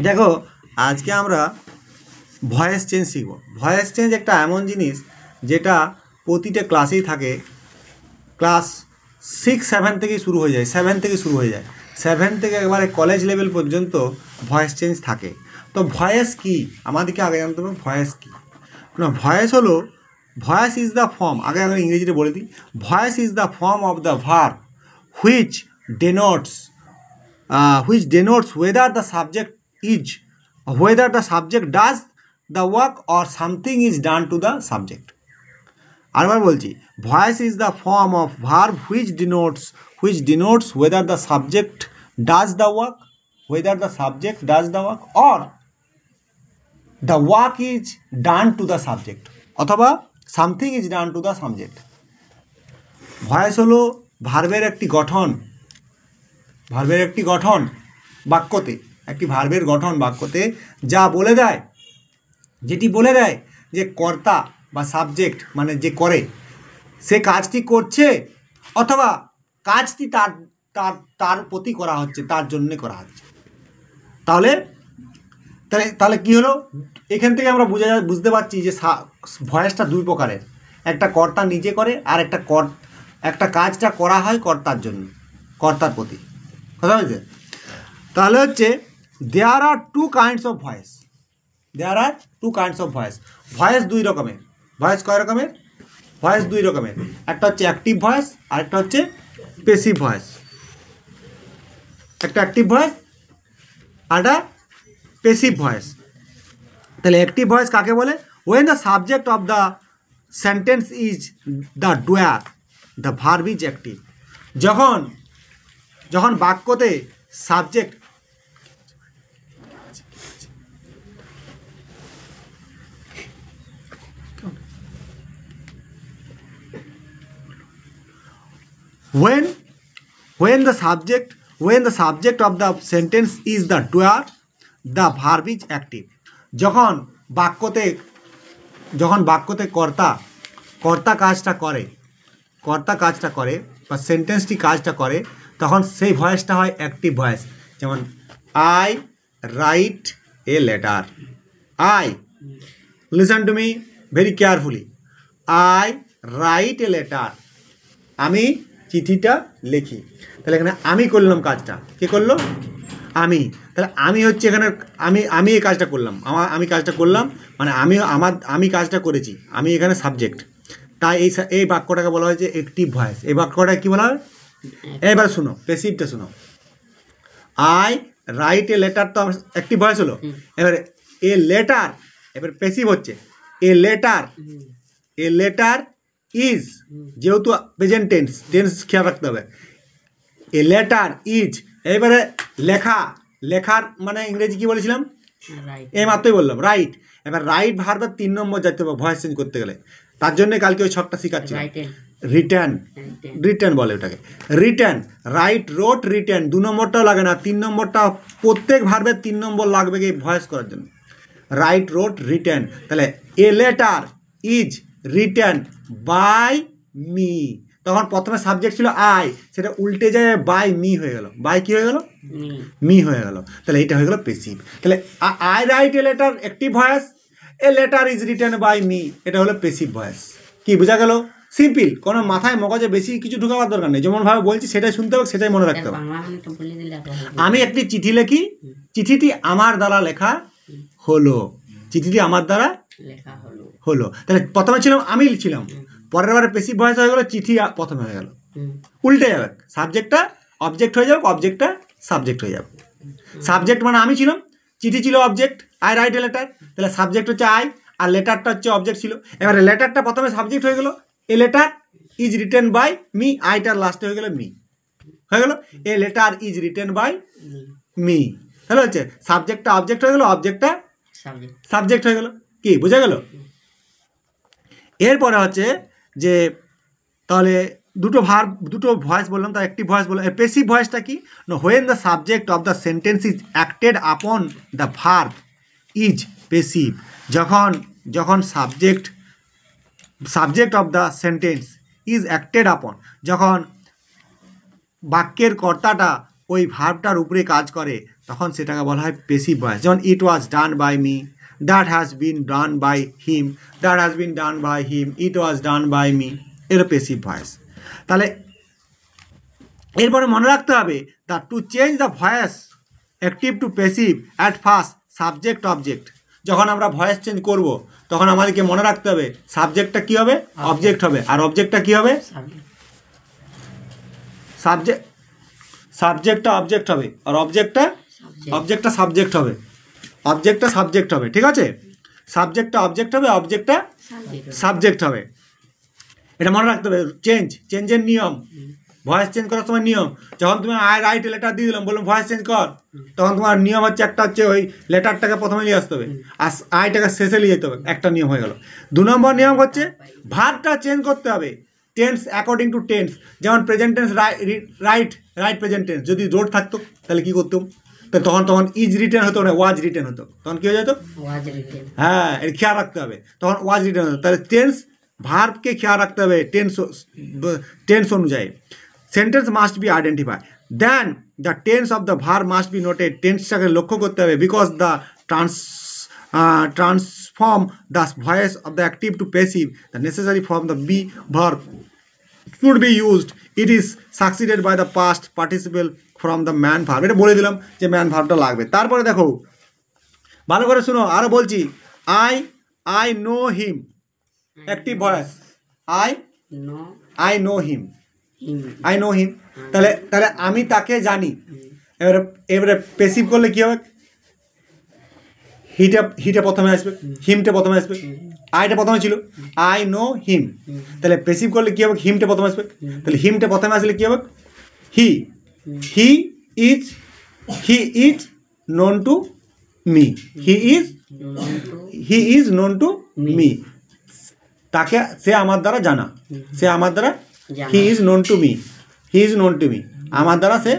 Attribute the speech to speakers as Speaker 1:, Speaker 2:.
Speaker 1: দেখো আজকে আমরা ভয়েস চেঞ্জ শিখব। ভয়েস চেঞ্জ একটা এমন জিনিস যেটা প্রতিটা ক্লাসেই থাকে। ক্লাস 6-7 থেকেই শুরু হয়ে যায়, 7 থেকে শুরু হয়ে যায়, 7 থেকে একেবারে কলেজ লেভেল পর্যন্ত ভয়েস চেঞ্জ থাকে। তো ভয়েস কি আমাদেরকে আগে জানতে হবে, ভয়েস কি না। ভয়েস হলো, ভয়েস ইজ দ্য ফর্ম, আগে আমরা ইংরেজিতে বলে দিই, voice is the form of the verb which denotes whether the subject does the work or something is done to the subject. আরেকবার বলছি, voice is the form of verb which denotes whether the subject does the work or the work is done to the subject অথবা something is done to the subject. Voice হলো ভার্বের একটি গঠন বাক্যতে, একটি ভার্বের গঠন বাক্যতে যেটি বলে দেয় যে কর্তা বা সাবজেক্ট মানে যে করে সে কাজটি করছে অথবা কাজটি তার প্রতি করা হচ্ছে, তার জন্যে করা হচ্ছে। তাহলে কি হলো, এখান থেকে আমরা বুঝতে পারছি যে ভয়েসটা দুই প্রকারের। একটা কর্তা নিজে করে আর একটা কাজটা করা হয় কর্তার জন্য, কর্তার প্রতি। কথা বলছে? তাহলে হচ্ছে there are two kinds of voice. Voice দুই রকমের। ভয়েস কয় রকমের? ভয়েস দুই রকমের। একটা হচ্ছে অ্যাক্টিভ ভয়েস আর একটা হচ্ছে প্যাসিভ ভয়েস। একটা অ্যাক্টিভ ভয়েস আর একটা প্যাসিভ ভয়েস। তাহলে অ্যাক্টিভ ভয়েস কাকে বলে? when the subject of the sentence is the doer, the verb is active. যখন বাক্যতে subject when the subject of the sentence is the doer, the verb is active. যখন বাক্যতে কর্তা কাজটা করে বা সেন্টেন্সটি কাজটা করে তখন সেই ভয়েসটা হয় অ্যাক্টিভ ভয়েস। যেমন I write a letter. Listen to me very carefully. I write a letter, আমি চিঠিটা লিখি। তাহলে এখানে আমি করলাম কাজটা, কে করলো? আমি। তাহলে আমি হচ্ছে এখানে আমি এই কাজটা করলাম, আমি কাজটা করলাম মানে আমি কাজটা করেছি, আমি এখানে সাবজেক্ট। তাই এই বাক্যটাকে বলা হয় যে অ্যাক্টিভ ভয়েস। এই বাক্যটাকে কী বলা হয়? এবার শুনো, প্যাসিভটা শুনো। আই রাইট এ লেটার তো অ্যাক্টিভ ভয়েস হলো। এবারে এ লেটার, এবার প্যাসিভ হচ্ছে এ লেটার ইজ, যেহেতু প্রেজেন্ট টেন্স খেয়াল রাখতে হবে। এ লেটার ইজ, এবারে লেখার মানে ইংরেজি কি বলেছিলাম? এই মাত্রই বললাম রাইট। এবার রাইট ভার্বের 3 নম্বর যাইতে হবে ভয়েস চেঞ্জ করতে গেলে। তার জন্য কালকে ওই ছকটা শেখাচ্ছিলাম। রিটার্ন বলে ওটাকে। Written, write, wrote, written. 2 নম্বরটাও লাগে না, 3 নম্বরটা প্রত্যেক ভার্বের 3 নম্বর লাগবে কি ভয়েস করার জন্য। Write, wrote, written. তাহলে a letter is written by me, তখন প্রথমে সাবজেক্ট ছিল আই, সেটা উল্টে যায় বাই মি হয়ে গেল। বাই কি হয়ে গেল? মি হয়ে গেল। তাহলে এইটা হয়ে গেল প্যাসিভ। তাহলে I write a letter active voice, a letter is written by me, এটা হলো প্যাসিভ ভয়েস। কি বোঝা গেল? সিম্পল, কোনো মাথায় মগজে বেশি কিছু ঢুকাবার দরকার নেই। যেমনভাবে বলছি সেটাই শুনতে হবে, সেটাই মনে রাখতে হবে। আমি একটি চিঠি লিখি, চিঠিটি আমার দ্বারা লেখা হলো, চিঠিটি আমার দ্বারা হলো। তাহলে প্রথমে ছিলাম আমি ছিলাম, পরের বারে প্যাসিভ ভয়েস হয়ে গেল, চিঠি প্রথমে হয়ে গেল। উল্টে যাবে, সাবজেক্টটা অবজেক্ট হয়ে যাবে, অবজেক্টটা সাবজেক্ট হয়ে যাবে। সাবজেক্ট মানে আমি ছিলাম, চিঠি ছিল object, I write a letter. তাহলে সাবজেক্ট হচ্ছে আই আর লেটারটা হচ্ছে অবজেক্ট ছিল। এবারে লেটারটা প্রথমে সাবজেক্ট হয়ে গেল, a letter is written by me, আইটার লাস্টে হয়ে গেল মি, হয়ে গেল a letter is written by me. তাহলে হচ্ছে সাবজেক্টটা অবজেক্ট হয়ে গেল, অবজেক্টটা সাবজেক্ট হয়ে গেল। কি বোঝা গেল? এরপরে হচ্ছে যে তাহলে দুটো ভয়েস বললাম, তার অ্যাক্টিভ ভয়েস বললাম। প্যাসিভ ভয়েসটা কি না, when the subject of the sentence is acted upon the verb is passive. যখন subject of the sentence is acted upon, যখন বাক্যের কর্তাটা ওই ভার্বটার উপরে কাজ করে তখন সেটাকে বলা হয় পেসিভ ভয়েস। যেমন it was done by me, that has been done by him, that has been done by him, it was done by me, এগুলো পেসিভ ভয়েস। তাহলে এরপরে মনে রাখতে হবে the to change the voice active to passive at first subject object. যখন আমরা voice change করব তখন আমাদেরকে মনে রাখতে হবে সাবজেক্টটা কী হবে, অবজেক্ট হবে, আর অবজেক্টটা কী হবে, সাবজেক্টটা অবজেক্ট হবে, আর অবজেক্টটা সাবজেক্ট হবে, অবজেক্টটা সাবজেক্ট হবে, ঠিক আছে? সাবজেক্টটা অবজেক্ট হবে, অবজেক্টটা সাবজেক্ট হবে, এটা মনে রাখতে হবে। চেঞ্জের নিয়ম, ভয়েস চেঞ্জ করার সময় নিয়ম, যখন তুমি আই রাইট লেটার দিয়ে দিলাম বললাম ভয়েস চেঞ্জ কর, তখন তোমার নিয়ম হচ্ছে একটা হচ্ছে ওই লেটারটাকে প্রথমে নিয়ে আসতে হবে আর আইটাকে শেষে নিয়ে যেতে হবে, একটা নিয়ম হয়ে গেল। 2 নম্বর নিয়ম হচ্ছে ভার্বটা চেঞ্জ করতে হবে টেন্স অ্যাকর্ডিং টু টেন্স। যেমন present tense right present tense, যদি রোড থাকতো তাহলে কী করতাম, তো তখন ইজ রিটেন হতো না, ওয়াজ রিটেন হতো, তখন কী হয়ে যেত, হ্যাঁ এর খেয়াল রাখতে হবে, তখন ওয়াজ রিটেন হতো। তাহলে টেন্স ভার্বকে খেয়াল রাখতে হবে টেন্স অনুযায়ী। Sentence must be identify, then the tense of the verb must be noted, টেন্সটাকে লক্ষ্য করতে হবে, because the transform the voice of the active to passive the necessary form the be verb should be used, it is succeeded by the past participle from the man verb। এটা বলে দিলাম যে man ভার্বটা লাগবে। তারপরে দেখো ভালো করে শুনো, আরও বলছি, I know him, active voice, I know him, তাহলে আমি তাকে জানি। এবারে পেসিভ করলে কী হবে, হিটা প্রথমে আসবে, হিমটা প্রথমে আসবে, আইটা প্রথমে ছিল, আই নো হিম। তাহলে পেসিভ করলে কী হবে, হিমটা প্রথমে আসবে, তাহলে হিমটা প্রথমে আসলে কী হবে, he is known to me, he is known to me, তাকে সে আমার দ্বারা জানা, he is known to me, আমার দ্বারা সে